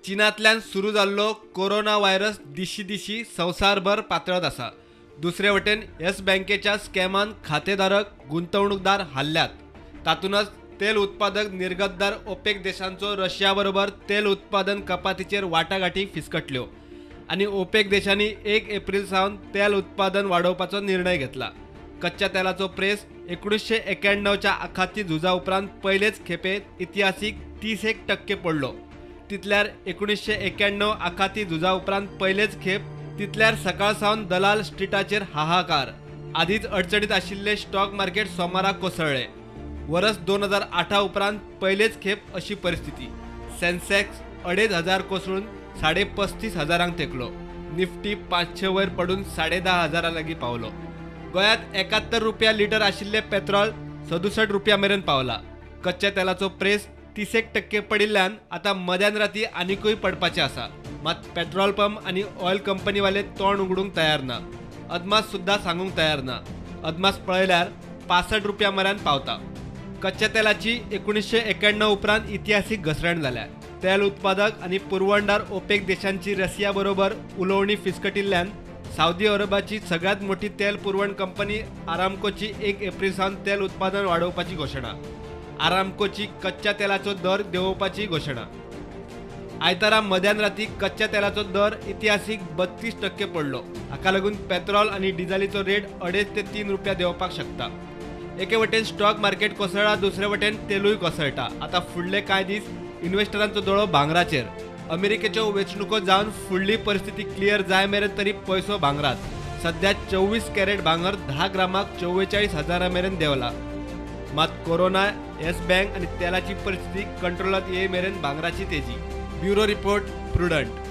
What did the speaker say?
चीनांतल्यान सुरू जाल्लो corona virus दिशी दिशी संवसारभर पातळत आसा। दुसरे वटेन येस बँकेच्या स्कॅमान खातेधारक गुंतवणूकदार हल्ल्यात। तातूनच तेल उत्पादक निर्गतदार ओपेक देशांचो रशिया बरोबर तेल उत्पादन कपातीचेर वाटाघाटी फिसकटल्यो आणि ओपेक देशांनी 1 एप्रिल सावन तेल उत्पादन वाडोवपाचो निर्णय घेतला। कच्च्या तेलाचो प्रेस 1991च्या आखाती झुजा उपरांत पयलेच खेपे इतिहासीक 31% पडलो। तितल्यार 1991 आखाती झुजा उपरांत पयलेच खेप तितल्यार सकाळ सावन दलाल स्ट्रीटाचेर हाहाकार। आदीच अडचणीत आशिल्ले स्टॉक मार्केट सोमाराक कोसळ्ळे। वर्स 2008 उपरांत पयलेच खेप अशी परिस्थिती। सेन्सेक्स 2500 कोसळून 35,500 तेकलो। निफ्टी 500 वयर पडून 10,500 लागी पावलो। गोयात 71 रुपया लिटर आशिल्ले पेट्रोल 67 रुपया मेरेन पावला। कच्च्या तेलाचो प्रेस 30% पडिल्ल्यान आता मध्यान राती आनिकूय पडपाचे आसा। मात पेट्रोल पंप आणि ऑयल कंपनी वाले तोंड उगडूंक तयार ना। अदमास सुद्धा सांगूंक तयार ना। अदमास पळयल्यार 65 रुपया मेरेन पावता। कच्च्या तेलाची 1991 उपरांत इतिहासीक घसरण जाल्या। तेल उत्पादक आणि पुरवणदार ओपेक देशांची रशिया बरोबर उलोवणी फिसकटिल्ल्यान सौदी अरबाची सगळ्यात मोठी तेल पुरवण कंपनी आरामकोची 1 एप्रिल सावन तेल उत्पादन वाडोवपाची घोषणा। आरामकोची कच्च्या तेलाचो दर देंवोवपाची घोषणा। आयतारा मध्यान राती कच्च्या तेलाचो दर इतिहासीक 32% पडलो। हाका लागून पेट्रोल आणि डिझेलीचो रेट 2.5 ते 3 रुपया देंवपाक शकता। एके वटेन स्टॉक मार्केट कोसळ्ळा, दुसरे वटेन तेलूय कोसळटा। आता फुडले कांय दीस इन्व्हेस्टरांचो दोळो भांगराचेर। अमेरिकेच्यो वेंचणुको जावन फुडली परिस्थिती क्लियर जाय मेरेन तरी पयसो भांगरात। सध्या 24 कॅरेट भांगर 10 ग्रामाक 44,000 मेरेन देंवला। मात कोरोना, येस बँक आणि तेलाची परिस्थिती कंट्रोलात येय मेरेन भांगराची तेजी। Bureau report, prudent.